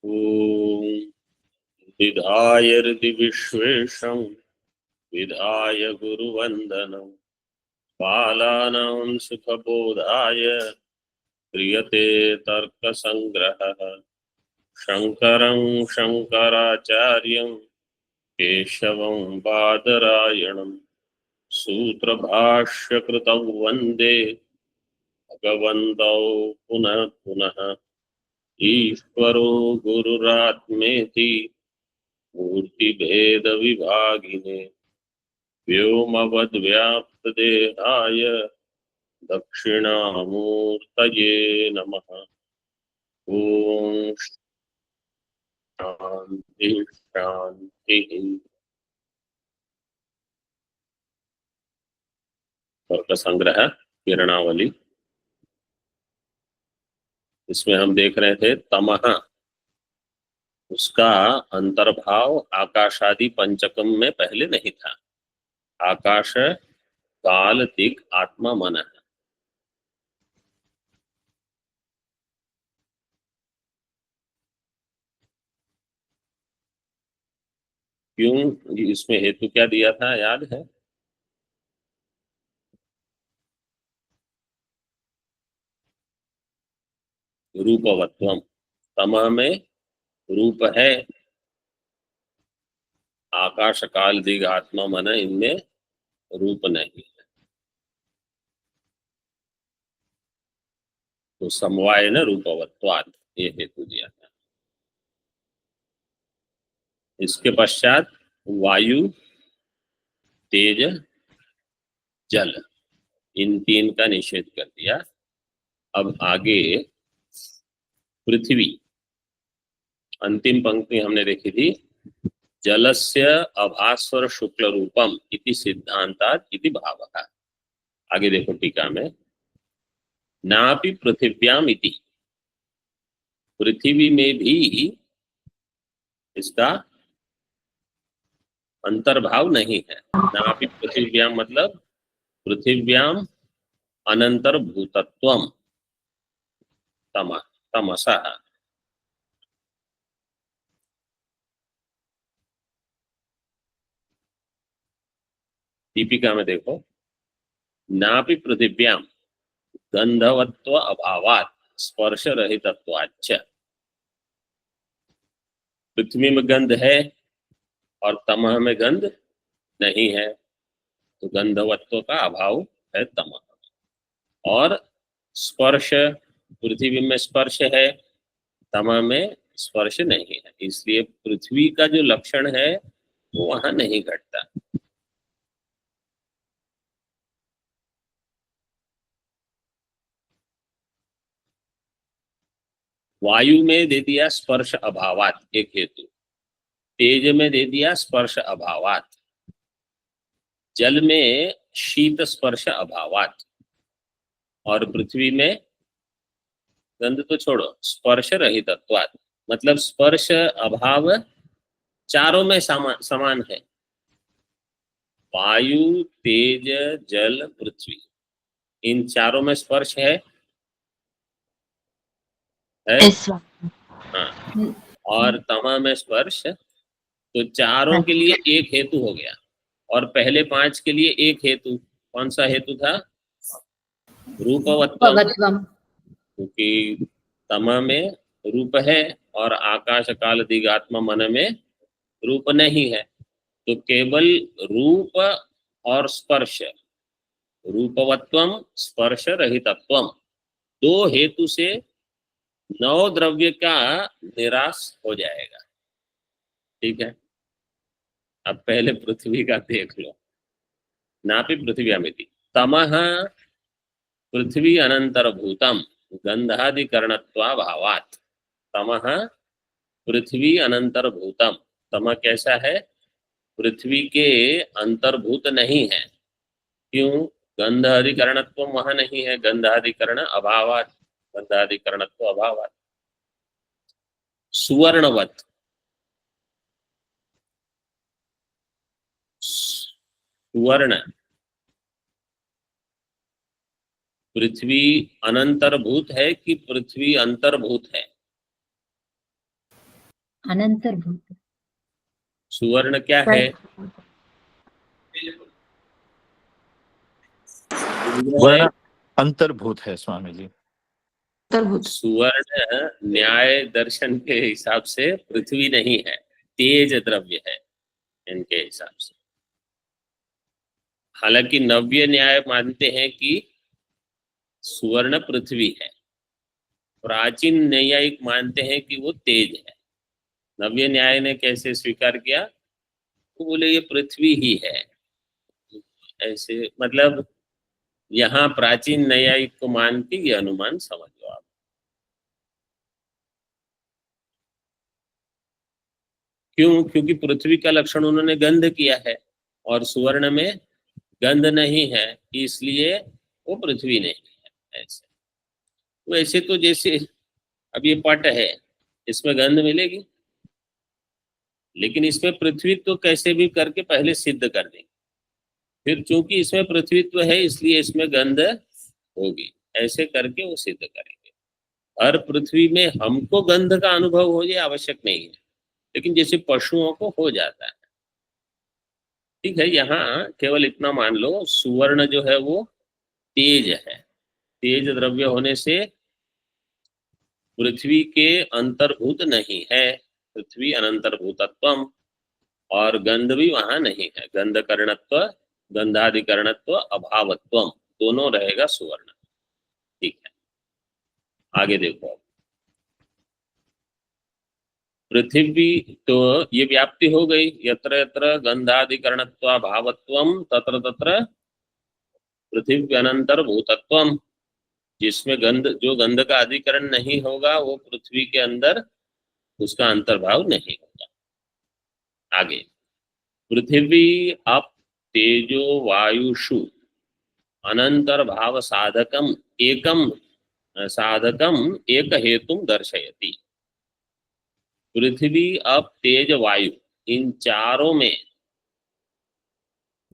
ॐ विधाय हृदि विश्वेशं विधाय गुरुवन्दनं बालानां सुखबोधाय क्रियते तर्कसङ्ग्रहः शङ्करं शङ्कराचार्यं केशवं बादरायणं सूत्रभाष्यकृतौ वन्दे भगवन्तौ पुनः पुनः ईश्वरो गुरुरात्मेति मूर्तिभेदविभागिने व्योमवद्व्याप्तदेहाय दक्षिणामूर्तये नमः। ओम शांति शांति। तर्क संग्रह किरणावली। इसमें हम देख रहे थे तमः, उसका अंतर्भाव आकाशादि पंचकम में पहले नहीं था। आकाश, काल, दिक्, आत्मा, मन है। क्यों? इसमें हेतु क्या दिया था, याद है? रूपवत्वम। तमः में रूप है, आकाश, काल, दिक्, आत्मा, मन, इनमें रूप नहीं है, तो समवाय न रूपवत्वात्, ये हेतु दिया था। इसके पश्चात वायु, तेज, जल, इन तीन का निषेध कर दिया। अब आगे पृथ्वी, अंतिम पंक्ति हमने देखी थी, जलस्य अभास्वर शुक्ल रूपम इति सिद्धांतात् इति भावः। आगे देखो टीका में, नापि पृथिव्याम इति, पृथ्वी में भी इसका अंतर्भाव नहीं है। नापि पृथिव्याम मतलब पृथिव्याम अनंतर भूतत्वम तम तमसः। दीपिका में देखो, नापि पृथिव्याम गंधवत्व अभावात् स्पर्श रहितत्वाच्च। पृथ्वी में गंध है और तमह में गंध नहीं है, तो गंधवत्व का अभाव है तमह। और स्पर्श, पृथ्वी में स्पर्श है, तमह में स्पर्श नहीं है, इसलिए पृथ्वी का जो लक्षण है वो वहां नहीं घटता। वायु में दे दिया स्पर्श अभावात, एक हेतु। तेज में दे दिया स्पर्श अभावात, जल में शीत स्पर्श अभावात, और पृथ्वी में गंध तो छोड़ो, स्पर्श रहितत्वात्, मतलब स्पर्श अभाव चारों में समान है। वायु, तेज, जल, पृथ्वी, इन चारों में स्पर्श है? हाँ। और तमा में स्पर्श, तो चारों के लिए एक हेतु हो गया, और पहले पांच के लिए एक हेतु। कौन सा हेतु था? रूपवत्वम, क्योंकि तमा में रूप है और आकाश, काल, दिक्, आत्मा, मन में रूप नहीं है, तो केवल रूप और स्पर्श, रूपवत्वम स्पर्श रहितत्वम, दो हेतु से नौ द्रव्य का निराश हो जाएगा। ठीक है, अब पहले पृथ्वी का देख लो। नापि पृथिव्यामिति तमः पृथ्वी अनंतर भूतम गंधाधिकरणत्वाभावात्। तमः पृथ्वी अनंतर भूतम, तमः कैसा है? पृथ्वी के अंतर्भूत नहीं है। क्यों? गंध अधिकरणत्व वहां नहीं है, गंधाधिकरण अभावात्, गंधाधिकरणत्व अभावात्। सुवर्णवत, सुवर्ण, पृथ्वी अनंतर्भूत है कि पृथ्वी अंतर्भूत है? अनंतर्भूत। सुवर्ण क्या है? वर्ण अंतर्भूत है स्वामी जी। सुवर्ण न्याय दर्शन के हिसाब से पृथ्वी नहीं है, तेज द्रव्य है इनके हिसाब से। हालांकि नव्य न्याय मानते हैं कि सुवर्ण पृथ्वी है, प्राचीन न्यायिक मानते हैं कि वो तेज है। नव्य न्याय ने कैसे स्वीकार किया? वो बोले ये पृथ्वी ही है। ऐसे मतलब यहाँ प्राचीन न्यायिक को मान के ये अनुमान समझो आप। क्यों? क्योंकि पृथ्वी का लक्षण उन्होंने गंध किया है और सुवर्ण में गंध नहीं है, इसलिए वो पृथ्वी नहीं है। ऐसे वैसे तो जैसे अब ये पट है, इसमें गंध मिलेगी, लेकिन इसमें पृथ्वीत्व कैसे भी करके पहले सिद्ध कर देंगे, फिर चूंकि इसमें पृथ्वीत्व है इसलिए इसमें गंध होगी, ऐसे करके वो सिद्ध करेंगे। हर पृथ्वी में हमको गंध का अनुभव हो जाए आवश्यक नहीं है, लेकिन जैसे पशुओं को हो जाता है। ठीक है, यहाँ केवल इतना मान लो, सुवर्ण जो है वो तेज है, तेज द्रव्य होने से पृथ्वी के अंतर्भूत नहीं है, पृथ्वी अनंतर्भूतत्वम, और गंध भी वहां नहीं है, गंधकरणत्व गंधाधिकरणत्व अभावत्वम दोनों रहेगा सुवर्ण। ठीक है, आगे देखो। पृथ्वी तो ये व्याप्ति हो गई, यत्र यत्र गंधाधिकरणत्व भावत्वम तत्र तत्र पृथ्वी अनंतर्भूतत्वम, जिसमें गंध, जो गंध का अधिकरण नहीं होगा वो पृथ्वी के अंदर उसका अंतर्भाव नहीं होगा। आगे, पृथ्वी अप तेजो वायुषु अनंतर्भाव साधकम एकम एक हेतुम दर्शयति। पृथ्वी अप तेज वायु इन चारों में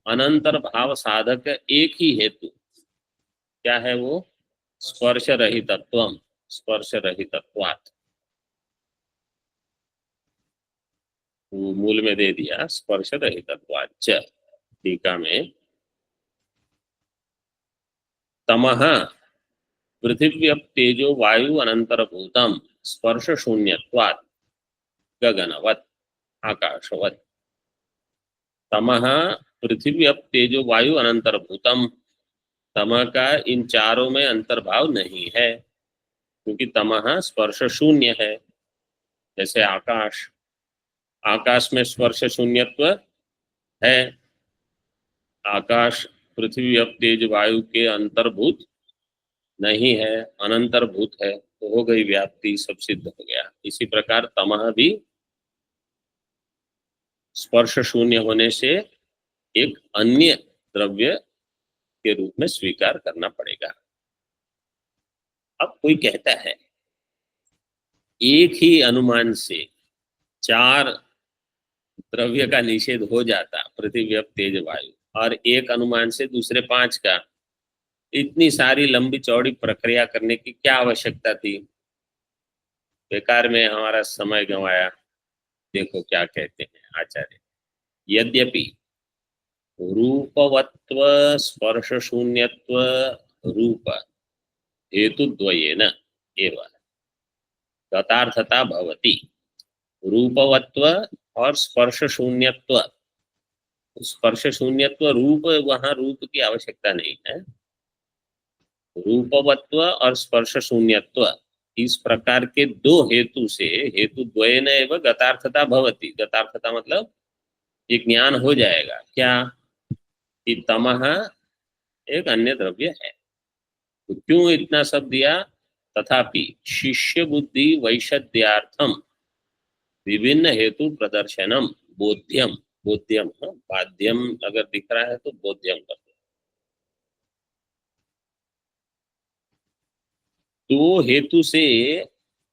अनंतर भाव साधक एक ही हेतु क्या है? वो स्पर्श रहितत्वम, स्पर्श रहितत्वात्। वो मूल में दे दिया स्पर्श रहितत्वाच्च। टीका में तमः पृथिव्यप तेजो वायु अनंतरभूतम स्पर्श शून्यत्वात् गगनवत् आकाशवत्। तमः पृथिव्यप तेजो वायु अनंतरभूतम, तमः का इन चारों में अंतर्भाव नहीं है, क्योंकि तमः स्पर्श शून्य है। जैसे आकाश, आकाश में स्पर्श शून्यत्व है, आकाश पृथ्वी अप तेज वायु के अंतर्भूत नहीं है, अनंतर्भूत है, तो हो गई व्याप्ति, सब सिद्ध हो गया। इसी प्रकार तमः भी स्पर्श शून्य होने से एक अन्य द्रव्य के रूप में स्वीकार करना पड़ेगा। अब कोई कहता है एक ही अनुमान से चार द्रव्य का निषेध हो जाता, पृथ्वी अप तेज वायु, और एक अनुमान से दूसरे पांच का, इतनी सारी लंबी चौड़ी प्रक्रिया करने की क्या आवश्यकता थी? बेकार में हमारा समय गंवाया। देखो क्या कहते हैं आचार्य, यद्यपि रूपवत्व स्पर्श शून्यत्व रूप हेतुद्वयेन एव तथार्थता भवति। रूपवत्व और स्पर्श शून्यत्व, स्पर्श शून्यत्व रूप, वहां रूप की आवश्यकता नहीं है। रूपवत्व और स्पर्श शून्यत्व, इस प्रकार के दो हेतु से हेतु द्वयेन एव गतार्थता भवति। गतार्थता मतलब ये ज्ञान हो जाएगा क्या कि तमः एक अन्य द्रव्य है। तो क्यों इतना सब दिया? तथापि शिष्य बुद्धि वैशद्यार्थम विभिन्न हेतु प्रदर्शनम बोध्यम, बोध्यम बाध्यम अगर दिख रहा है तो बोध्यम कर दो। दो हेतु से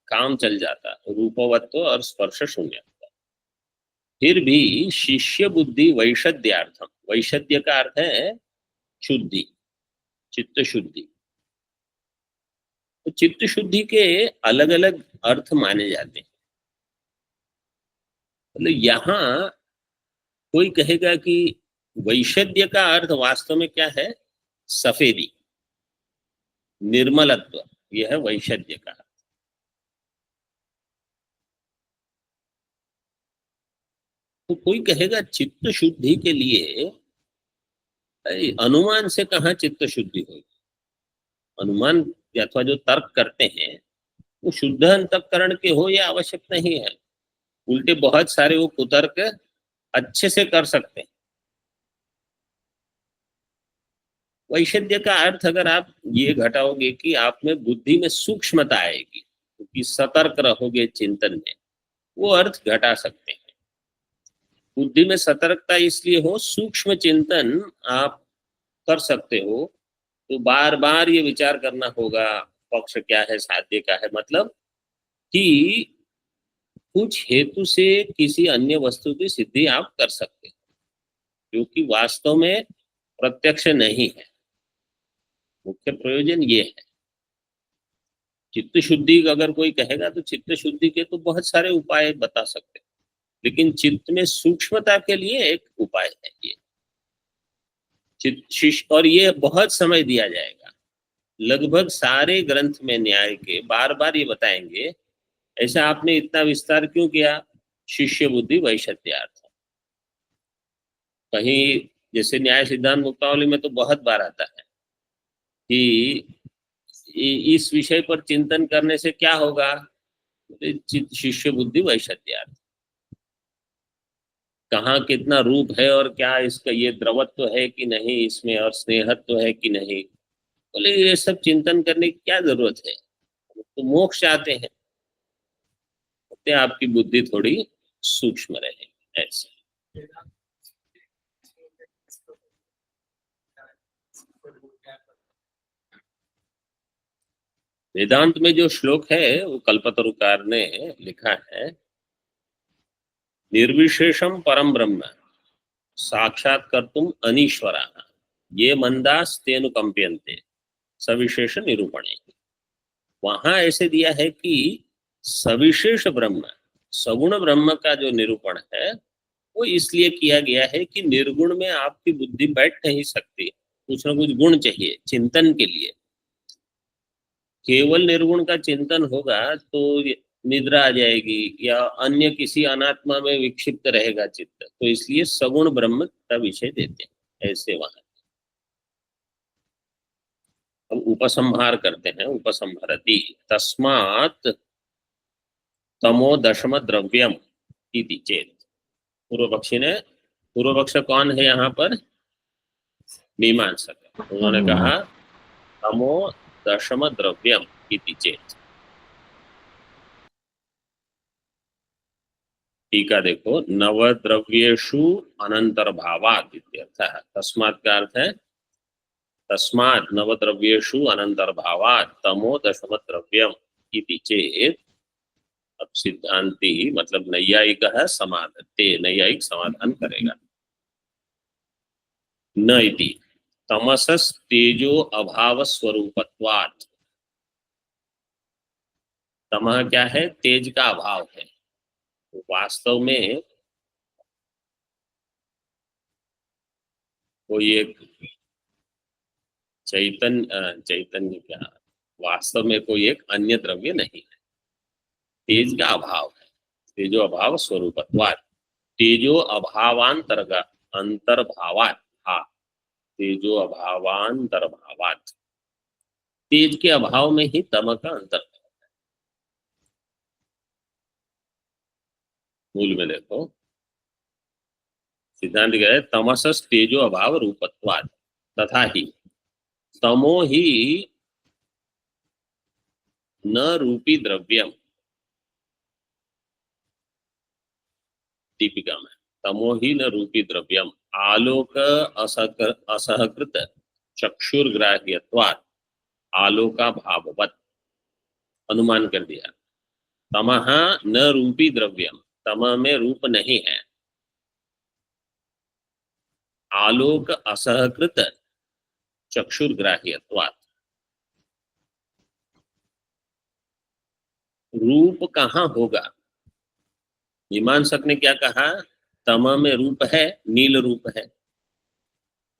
काम चल जाता, रूपवत्व और स्पर्श शून्यत्व। फिर भी शिष्य बुद्धि वैशद्यार्थम, वैशद्य का अर्थ है शुद्धि, चित्त शुद्धि। तो चित्त शुद्धि के अलग अलग अर्थ माने जाते हैं। मतलब यहाँ कोई कहेगा कि वैशद्य का अर्थ वास्तव में क्या है? सफेदी, निर्मलत्व, यह है वैशद्य का। तो कोई कहेगा चित्त शुद्धि के लिए अरे अनुमान से कहाँ चित्त शुद्धि होगी? अनुमान अथवा जो तर्क करते हैं वो शुद्ध अंतःकरण के हो, यह आवश्यक नहीं है। उल्टे बहुत सारे वो कुतर्क अच्छे से कर सकते हैं। वैशद्य का अर्थ अगर आप ये घटाओगे कि आप में बुद्धि में सूक्ष्मता आएगी, क्योंकि सतर्क रहोगे चिंतन में, वो अर्थ घटा सकते हैं। बुद्धि में सतर्कता इसलिए हो, सूक्ष्म चिंतन आप कर सकते हो, तो बार बार ये विचार करना होगा पक्ष क्या है, साध्य क्या है, मतलब कि कुछ हेतु से किसी अन्य वस्तु की सिद्धि आप कर सकते हो जो कि वास्तव में प्रत्यक्ष नहीं है। मुख्य प्रयोजन ये है। चित्त शुद्धि अगर कोई कहेगा तो चित्त शुद्धि के तो बहुत सारे उपाय बता सकते हैं, लेकिन चित्त में सूक्ष्मता के लिए एक उपाय है ये चित्त शिष्य, और ये बहुत समय दिया जाएगा। लगभग सारे ग्रंथ में न्याय के बार बार ये बताएंगे, ऐसा आपने इतना विस्तार क्यों किया? शिष्य बुद्धि वैशत्यार्थ। कहीं जैसे न्याय सिद्धांत मुक्तावली में तो बहुत बार आता है कि इस विषय पर चिंतन करने से क्या होगा? शिष्य बुद्धि वैशत्यार्थ। कहाँ कितना रूप है और क्या इसका ये द्रवत्व है कि नहीं इसमें, और स्नेहत्व है कि नहीं, बोले ये सब चिंतन करने की क्या जरूरत है? तो मोक्ष चाहते हैं, तो आपकी बुद्धि थोड़ी सूक्ष्म रहेगी ऐसे। वेदांत में जो श्लोक है वो कल्पतरुकार ने लिखा है, निर्विशेषम परम ब्रह्म साक्षात्कर्तुम अनीश्वरा ये मंदास्तेनुकंप्यन्ते सविशेष निरूपणे। वहां ऐसे दिया है कि सविशेष ब्रह्म, सगुण ब्रह्म का जो निरूपण है वो इसलिए किया गया है कि निर्गुण में आपकी बुद्धि बैठ नहीं सकती, कुछ ना कुछ गुण चाहिए चिंतन के लिए। केवल निर्गुण का चिंतन होगा तो निद्रा आ जाएगी या अन्य किसी अनात्मा में विक्षिप्त रहेगा चित्त, तो इसलिए सगुण ब्रह्म का विषय देते हैं ऐसे वहां। हम उपसंहार करते हैं, उपसंहरति तस्मात् तमो दशम द्रव्यम इति चेत। पूर्व पक्षी ने, पूर्व पक्ष कौन है यहाँ पर? मीमांसक। उन्होंने कहा तमो दशम द्रव्यम इति चेत। टीका देखो, नवद्रव्येषु अनंतर्भावात् इत्यर्थः। तस्मात् का अर्थ है तस्मात् नवद्रव्येषु अनंतर्भावात् तमो दशम द्रव्यम इति चेत। अब सिद्धांति मतलब नैयायिक है, समाधत्ते, नैयायिक समाधान करेगा। न इति तमसस् तेजो अभाव स्वरूपत्वात्। तमः क्या है? तेज का अभाव है। वास्तव में कोई एक चैतन्य क्या, वास्तव में कोई एक अन्य द्रव्य नहीं है, तेज का अभाव है। तेजो अभाव स्वरूपत्वात्, तेजो अभावांतर्ग अंतर्भावात्, हाँ, तेजो अभावांतर्भावात्, तेज के अभाव में ही तम का अंतर। मूल में देखो सिद्धांत क्या है, तमसस् तेजो अभाव रूपत्वात् तथा ही तमो ही न रूपी द्रव्यम। दीपिका में तमो ही न रूपी द्रव्यम आलोक असहकृत चक्षुर्ग्राह्यत्वात् आलोका भाववत्। अनुमान कर दिया तमः न रूपी द्रव्यम, तम में रूप नहीं है। आलोक असहकृत चक्षुर्ग्राह्यत्वात्, रूप कहाँ होगा? मीमांसक ने क्या कहा, तम में रूप है, नील रूप है।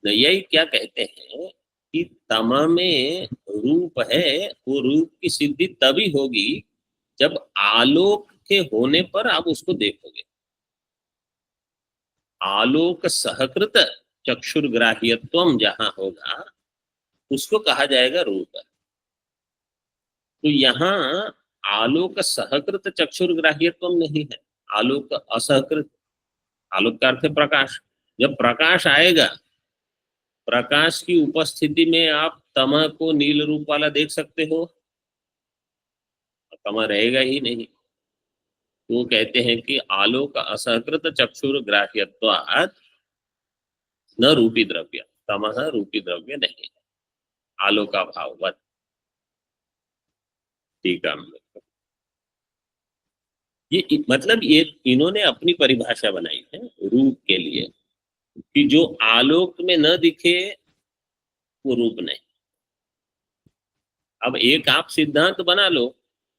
यही क्या कहते हैं कि तम में रूप है, वो रूप की सिद्धि तभी होगी जब आलोक के होने पर आप उसको देखोगे। आलोक सहकृत चक्षुर्ग्राह्यत्वम जहां होगा उसको कहा जाएगा रूप। तो यहाँ आलोक सहकृत चक्षुर्ग्राह्यत्वम नहीं है, आलोक असहकृत। आलोक का अर्थ है प्रकाश। जब प्रकाश आएगा, प्रकाश की उपस्थिति में आप तम को नील रूप वाला देख सकते हो, तम रहेगा ही नहीं। तो वो कहते हैं कि आलोक असहकृत चक्षुर्ग्राह्यत्वात् न रूपी द्रव्य, तमः रूपी द्रव्य नहीं है, आलोका भाववत। ठीक है, ये मतलब ये इन्होंने अपनी परिभाषा बनाई है रूप के लिए कि जो आलोक में न दिखे वो रूप नहीं। अब एक आप सिद्धांत बना लो,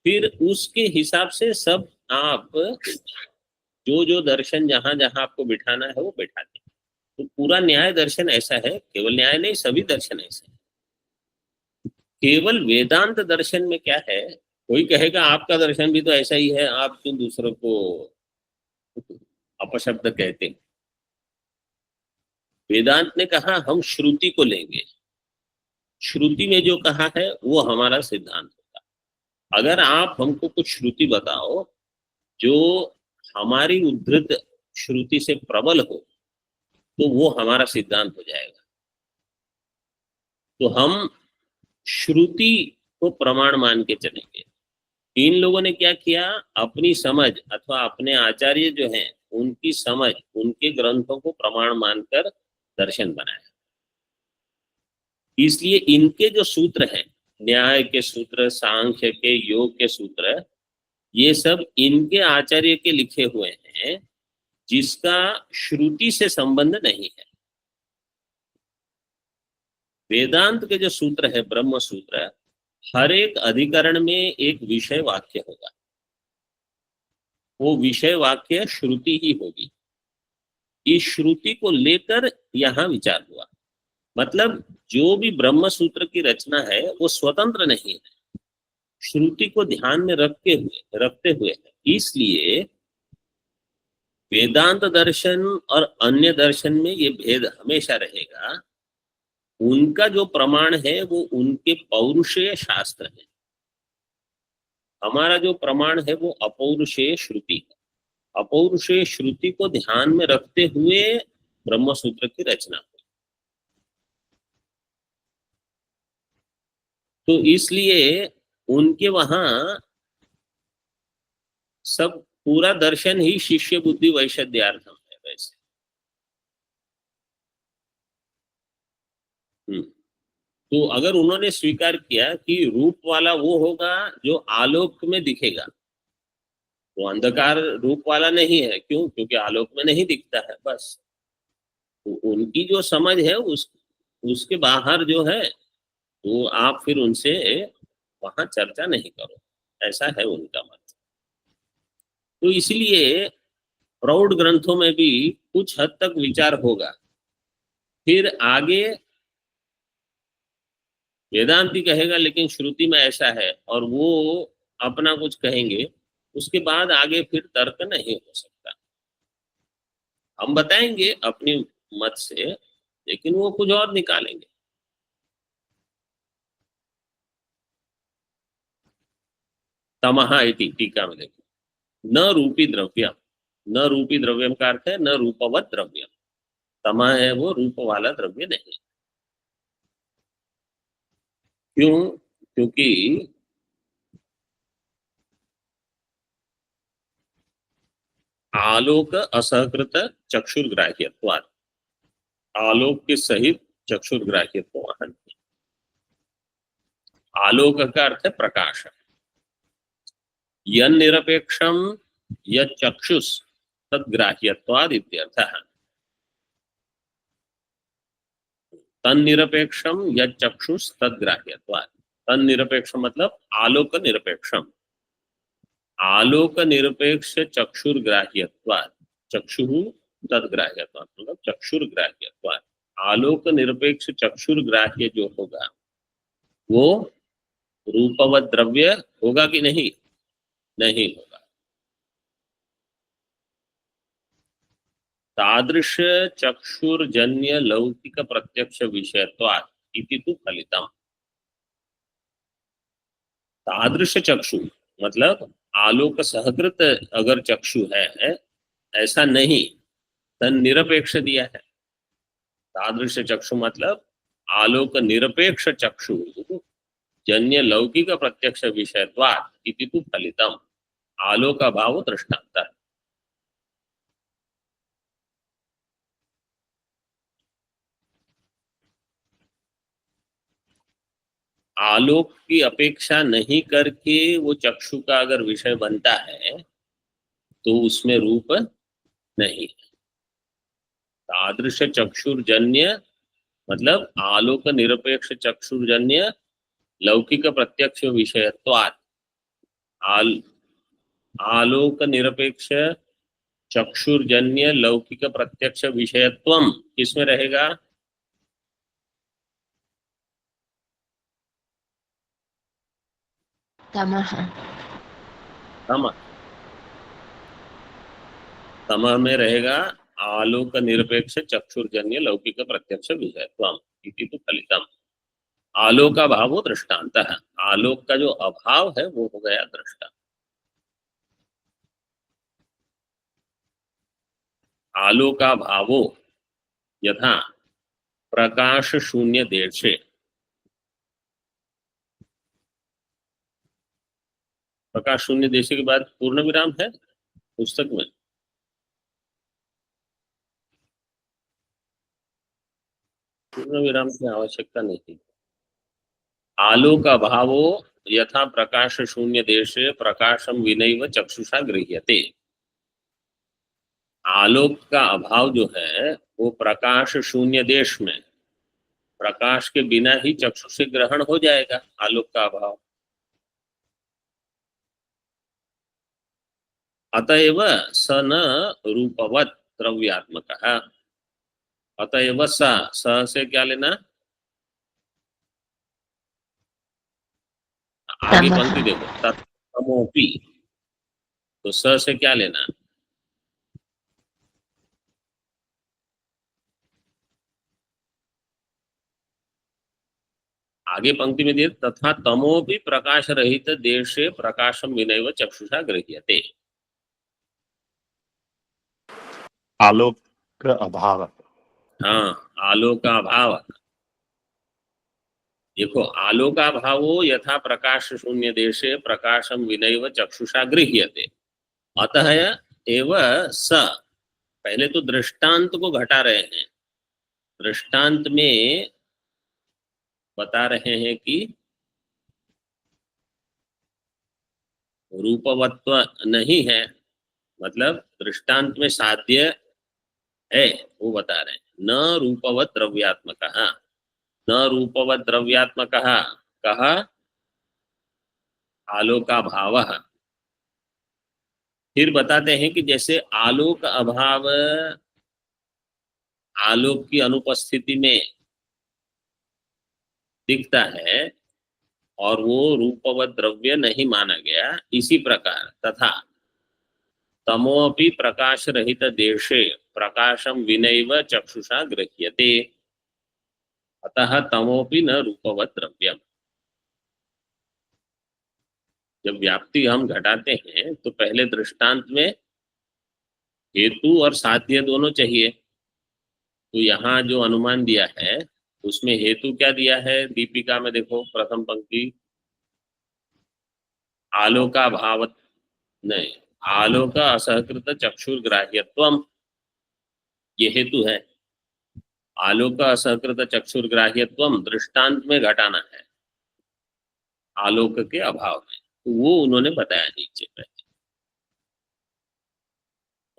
फिर उसके हिसाब से सब आप जो जो दर्शन जहां जहां आपको बिठाना है वो बिठा दें। तो पूरा न्याय दर्शन ऐसा है, केवल न्याय नहीं, सभी दर्शन ऐसे हैं। केवल वेदांत दर्शन में क्या है, कोई कहेगा आपका दर्शन भी तो ऐसा ही है, आप क्यों दूसरों को अपशब्द कहते हैं। वेदांत ने कहा हम श्रुति को लेंगे, श्रुति में जो कहा है वो हमारा सिद्धांत होगा। अगर आप हमको कुछ श्रुति बताओ जो हमारी उद्धृत श्रुति से प्रबल हो, तो वो हमारा सिद्धांत हो जाएगा। तो हम श्रुति को प्रमाण मान के चलेंगे। इन लोगों ने क्या किया, अपनी समझ अथवा अपने आचार्य जो हैं उनकी समझ, उनके ग्रंथों को प्रमाण मानकर दर्शन बनाया। इसलिए इनके जो सूत्र हैं, न्याय के सूत्र, सांख्य के, योग के सूत्र, ये सब इनके आचार्य के लिखे हुए हैं, जिसका श्रुति से संबंध नहीं है। वेदांत के जो सूत्र है, ब्रह्म सूत्र, हर एक अधिकरण में एक विषय वाक्य होगा, वो विषय वाक्य श्रुति ही होगी। इस श्रुति को लेकर यहाँ विचार हुआ। मतलब जो भी ब्रह्म सूत्र की रचना है वो स्वतंत्र नहीं है, श्रुति को ध्यान में रखते हुए है। इसलिए वेदांत दर्शन और अन्य दर्शन में ये भेद हमेशा रहेगा। उनका जो प्रमाण है वो उनके पौरुषेय शास्त्र है, हमारा जो प्रमाण है वो अपौरुषेय श्रुति है। अपौरुषेय श्रुति को ध्यान में रखते हुए ब्रह्म सूत्र की रचना हुई। तो इसलिए उनके वहां सब पूरा दर्शन ही शिष्य बुद्धि वैशद्यार्थम है वैसे। तो अगर उन्होंने स्वीकार किया कि रूप वाला वो होगा जो आलोक में दिखेगा, वो अंधकार रूप वाला नहीं है। क्यों? क्योंकि आलोक में नहीं दिखता है, बस। तो उनकी जो समझ है उसके बाहर जो है वो आप फिर उनसे वहां चर्चा नहीं करो, ऐसा है उनका मत। तो इसलिए प्रौढ़ ग्रंथों में भी कुछ हद तक विचार होगा। फिर आगे वेदांती कहेगा लेकिन श्रुति में ऐसा है, और वो अपना कुछ कहेंगे। उसके बाद आगे फिर तर्क नहीं हो सकता। हम बताएंगे अपनी मत से, लेकिन वो कुछ और निकालेंगे। तमहा इति टीका में देखो, न रूपी द्रव्यम, न रूपी द्रव्यम का अर्थ है न रूपवत द्रव्यम। तमह है वो रूप वाला द्रव्य नहीं। क्यों? क्योंकि आलोक असहकृत चक्षुर्ग्राह्यत्वात्, आलोक के सहित चक्षुर्ग्राह्यत्व वहां नहीं। आलोक का अर्थ है प्रकाश। यन निरपेक्षम यक्षुष तद्ग्राह्यत्वाद इत्यर्थः। तन निरपेक्षम यक्षुष तद्ग्राह्यत्वाद। तन निरपेक्ष मतलब आलोक निरपेक्षम, आलोक निरपेक्ष चक्षुर्ग्राह्यत्वात्, चक्षुः तद्ग्राह्यत्वात् मतलब चक्षुर्ग्राह्यत्वात्, आलोक निरपेक्ष चक्षुर्ग्राह्य जो होगा वो रूपवत द्रव्य होगा कि नहीं? नहीं होगा। तादृश चक्षुर्जन्य लौकिक प्रत्यक्ष विषयत्वात् इति तु फलितम्। तादृश चक्षु मतलब आलोक सहकृत अगर चक्षु है, ऐसा नहीं, तन निरपेक्ष दिया है। तादृश चक्षु मतलब आलोक निरपेक्ष चक्षु जन्य लौकिक प्रत्यक्ष विषयत्वात् इति तु फलितम्। आलोक भाव दृष्टांत। आलोक की अपेक्षा नहीं करके वो चक्षु का अगर विषय बनता है तो उसमें रूप नहीं। तादृश चक्षुर्जन्य मतलब आलोक निरपेक्ष चक्षुर्जन्य लौकिक प्रत्यक्ष विषयत्वात्, आलोक निरपेक्ष चक्षुर्जन्य लौकिक प्रत्यक्ष विषयत्वम किसमें रहेगा? तमः। तमः। तमः में रहेगा आलोक निरपेक्ष चक्षुर्जन्य लौकिक प्रत्यक्ष विषयत्वम इति तु फलितम्। आलोक अभावो दृष्टांतः, आलोक का जो अभाव है वो हो गया दृष्टांत। आलोका भावो यथा प्रकाश शून्य देशे, प्रकाश शून्य देशे के बाद पूर्ण विराम है पुस्तक में? पूर्ण विराम की आवश्यकता नहीं। आलोक अभावो यथा प्रकाश शून्य देशे प्रकाशम विनैव चक्षुषा गृह्यते। आलोक का अभाव जो है वो प्रकाश शून्य देश में प्रकाश के बिना ही चक्षु से ग्रहण हो जाएगा। आलोक का अभाव अतएव स न रूपवत द्रव्यात्मकः। अतएव स से क्या लेना? आगे तमः। पंक्ति देखो, तमोपि, तो स से क्या लेना? आगे पंक्ति में दिए तथा तमोपि प्रकाश रहित देशे प्रकाशम विनैव चक्षुषा गृह्यते। आलोक का अभाव। हाँ, आलोक का अभाव। देखो, आलोका भावो यथा प्रकाश शून्य देशे प्रकाशम विनैव चक्षुषा गृह्यते। अतः एव स, पहले तो दृष्टांत को घटा रहे हैं। दृष्टांत में बता रहे हैं कि रूपवत्व नहीं है, मतलब दृष्टांत में साध्य है वो बता रहे हैं। न रूपवत द्रव्यात्मकः, न रूपवत द्रव्यात्मकः कहा? आलोका भावः। फिर बताते हैं कि जैसे आलोक अभाव आलोक की अनुपस्थिति में दिखता है और वो रूपवत द्रव्य नहीं माना गया, इसी प्रकार तथा तमोपि प्रकाश रहित देशे प्रकाशम विनैव चक्षुषा गृह्यते। अतः तमोपि न रूपवत द्रव्यम। जब व्याप्ति हम घटाते हैं तो पहले दृष्टांत में हेतु और साध्य दोनों चाहिए। तो यहाँ जो अनुमान दिया है उसमें हेतु क्या दिया है? दीपिका में देखो, प्रथम पंक्ति, आलोका भाव नहीं, आलोक असहकृत चक्षुर्ग्राह्यत्वम, ये हेतु है। आलोक असहकृत चक्षुर्ग्राह्यत्वम दृष्टांत में घटाना है आलोक के अभाव में, तो वो उन्होंने बताया नीचे पे।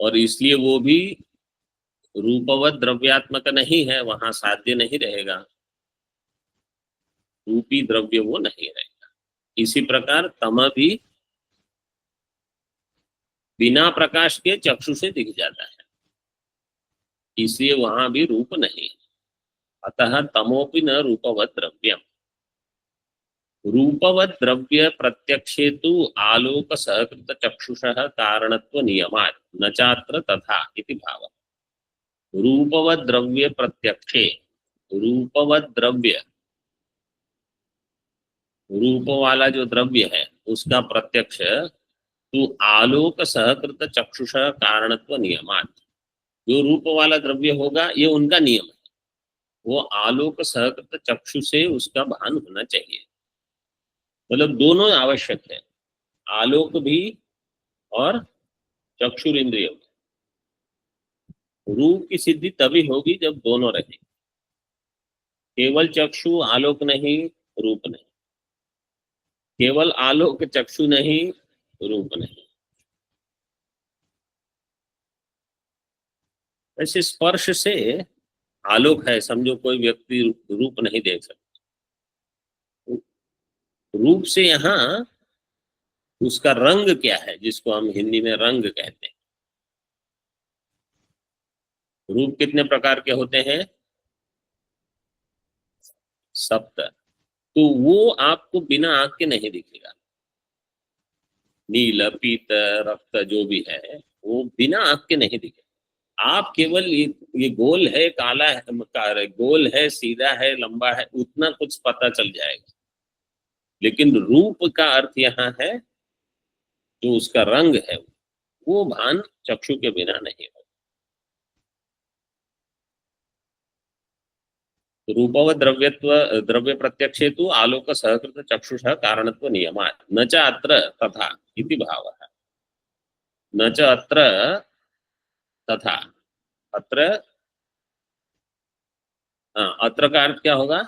और इसलिए वो भी रूपवत द्रव्यात्मक नहीं है, वहां साध्य नहीं रहेगा, रूपी द्रव्य वो नहीं रहेगा। इसी प्रकार तम भी बिना प्रकाश के चक्षु से दिख जाता है, इसलिए वहां भी रूप नहीं। अतः तमोपि न रूपवत् द्रव्यम। रूपवत् द्रव्य प्रत्यक्षे तु आलोक सहकृत चक्षुषः कारणत्व नियमात् न चात्र तथा इति भावः। रूपवत् द्रव्य प्रत्यक्षे, रूपवत् द्रव्य, रूप वाला जो द्रव्य है उसका प्रत्यक्ष तो आलोक सहकृत चक्षुष कारणत्व नियमात, जो रूप वाला द्रव्य होगा ये उनका नियम है, वो आलोक सहकृत चक्षु से उसका भान होना चाहिए। मतलब दोनों आवश्यक है, आलोक भी और चक्षुर इंद्रिय। रूप की सिद्धि तभी होगी जब दोनों रहे, केवल चक्षु आलोक नहीं रूप नहीं, केवल आलोक चक्षु नहीं रूप नहीं। ऐसे स्पर्श से आलोक है, समझो कोई व्यक्ति रूप नहीं देख सकता, रूप से यहाँ उसका रंग क्या है, जिसको हम हिंदी में रंग कहते हैं। रूप कितने प्रकार के होते हैं? 7। तो वो आपको बिना आंख के नहीं दिखेगा। नील पीत रक्त जो भी है वो बिना आंख के नहीं दिखेगा। आप केवल ये गोल है काला है, गोल है सीधा है लंबा है, उतना कुछ पता चल जाएगा। लेकिन रूप का अर्थ यहाँ है जो उसका रंग है, वो भान चक्षु के बिना नहीं होगा। रूपव द्रव्यत्व द्रव्य प्रत्यक्षे तु आलोक सहकृत चक्षुषः कारणत्व नियमात् न च अत्र तथा इति भावः। न च अत्र तथा, अत्र अत्र का अर्थ क्या होगा?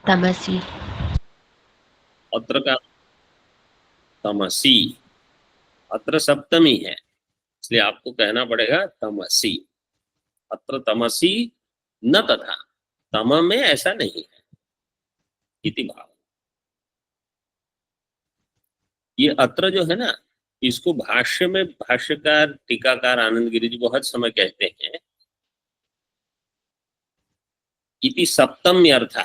तमसी। अत्र का तमसी, अत्र सप्तमी है इसलिए आपको कहना पड़ेगा तमसी। अत्र तमसी न तथा, तम में ऐसा नहीं है इति भाव। ये अत्र जो है ना, इसको भाष्य में भाष्यकार टीकाकार आनंद गिरि जी बहुत समय कहते हैं इति सप्तमी अर्थ।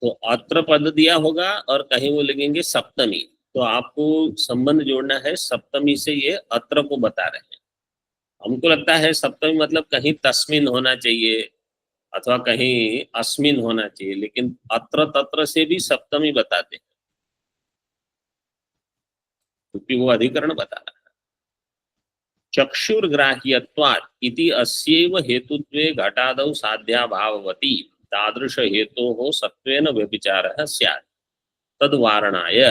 तो अत्र पद दिया होगा और कहीं वो लिखेंगे सप्तमी, तो आपको संबंध जोड़ना है सप्तमी से, ये अत्र को बता रहे हैं। हमको लगता है सप्तमी मतलब कहीं तस्मिन होना चाहिए अथवा कहीं अस्मिन होना चाहिए, लेकिन अत्र तत्र से भी सप्तमी बताते हैं क्योंकि वो अधिकरण बता रहा है। चक्षुर्ग्राह्यत्वात् इति अस्यैव हेतुत्वे घटादौ साध्याभाववती तादृश हेतोः सत्वेन व्यभिचारः स्यात् तद्वारणाय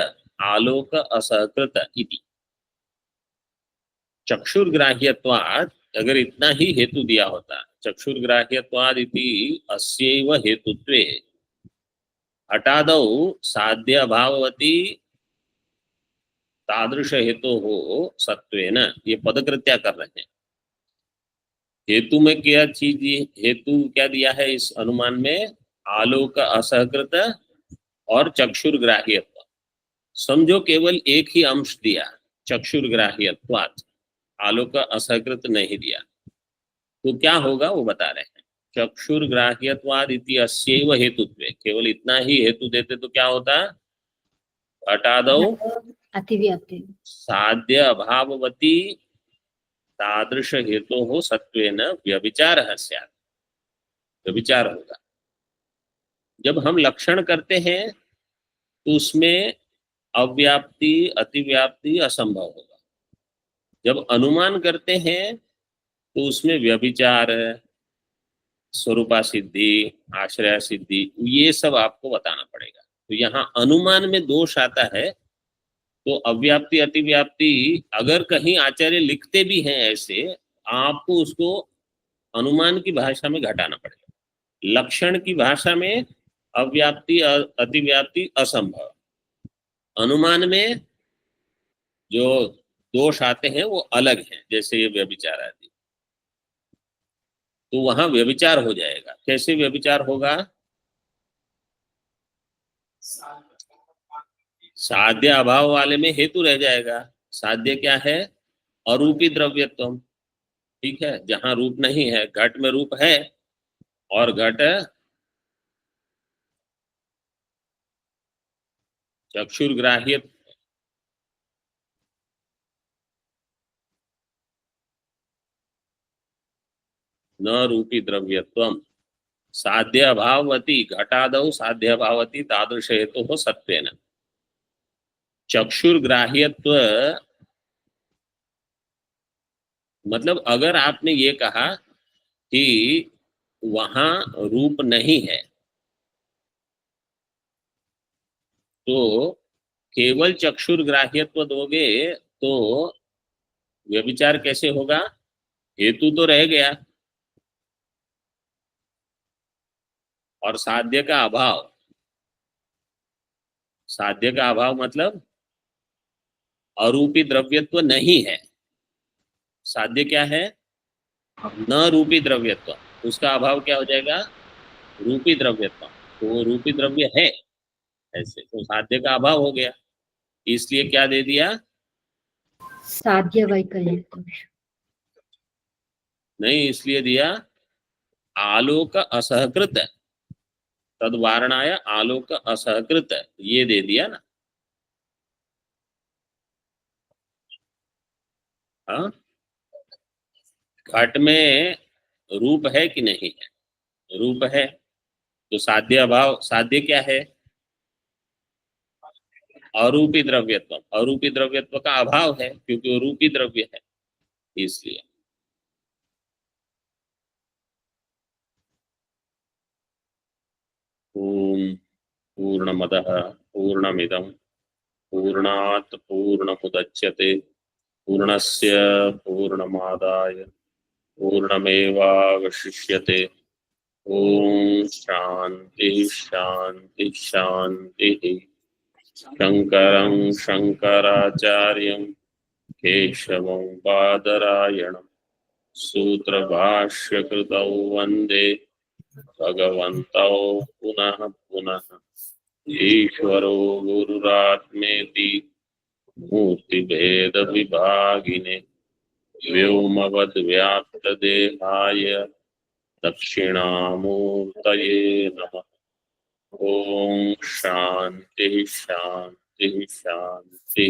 आलोक असहकृत इति। चक्षुर्ग्राह्यत्वात्, अगर इतना ही हेतु दिया होता, चक्षुर्ग्राह्यत्वात् इति अस्यैव हेतुत्वे घटादौ साध्याभाववती तादृश हेतोः सत्वेन, ये पदकृत्या कर रहे हैं। हेतु में क्या चीज, हेतु क्या दिया है इस अनुमान में? आलोक असहकृत और चक्षुर्ग्राह्यत्व। समझो केवल एक ही अंश दिया, चक्षुर्ग्राह्यत्वात्, आलोक असहकृत नहीं दिया, तो क्या होगा वो बता रहे हैं। चक्षुर्ग्राह्यत्वाद इति अस्यैव हेतुत्वे, केवल इतना ही हेतु देते तो क्या होता? घटादौ अतिव्याप्ति साध्य अभाववती तादृश हेतोः सत्वेन व्यभिचारः स्यात्, व्यभिचार होगा। जब हम लक्षण करते हैं तो उसमें अव्याप्ति अतिव्याप्ति असंभव होगा। जब अनुमान करते हैं तो उसमें व्यभिचार, स्वरूपा सिद्धि, आश्रय सिद्धि, ये सब आपको बताना पड़ेगा। तो यहाँ अनुमान में दोष आता है, तो अव्याप्ति अतिव्याप्ति अगर कहीं आचार्य लिखते भी हैं ऐसे, आपको उसको अनुमान की भाषा में घटाना पड़ेगा। लक्षण की भाषा में अव्याप्ति अतिव्याप्ति असंभव, अनुमान में जो दोष आते हैं वो अलग हैं, जैसे ये व्यभिचार आदि, तो वहां व्यभिचार हो जाएगा। कैसे व्यभिचार होगा? साध्य अभाव वाले में हेतु रह जाएगा। साध्य क्या है? अरूपी द्रव्यत्व। ठीक है, जहां रूप नहीं है, घट में रूप है और घट चक्षुर्ग्राह्य न रूपी द्रव्यत्वम साध्य अभावती घटादौ साध्य अभावती तादृश हेतु हो सत्वेन। चक्षुर्ग्राह्यत्व मतलब अगर आपने ये कहा कि वहां रूप नहीं है तो केवल चक्षुर्ग्राह्यत्व दोगे तो व्यभिचार कैसे होगा? हेतु तो रह गया और साध्य का अभाव। साध्य का अभाव मतलब अरूपी द्रव्यत्व नहीं है। साध्य क्या है? न रूपी द्रव्यत्व। उसका अभाव क्या हो जाएगा? रूपी द्रव्यत्व। तो वो रूपी द्रव्य है ऐसे, तो साध्य का अभाव हो गया, इसलिए क्या दे दिया? साध्य वैकल्य दोष। नहीं, इसलिए दिया आलोक असहकृत तद्वारणाय आलोक असहकृत, ये दे दिया ना। हाँ, घट में रूप है कि नहीं है? रूप है, तो साध्य अभाव। साध्य क्या है? अरूपी द्रव्यत्व। अरूपी द्रव्यत्व का अभाव है क्योंकि वो रूपी द्रव्य है, इसलिए। ओम पूर्णमदः पूर्णमिदं पूर्णात् पूर्णमुदच्यते पूर्णस्य पूर्णमादाय पूर्णमेवावशिष्यते। ओम शांति शांति शांति। शंकरं शंकराचार्यं केशवं बादरायणं सूत्रभाष्यकृतौ वन्दे भगवन्तौ पुनः पुनः। ईश्वरो गुरुरात्मेति मूर्तिभेदविभागिने व्योमवद्व्याप्तदेहाय दक्षिणामूर्तये नमः। ओम शांति शांति शांति।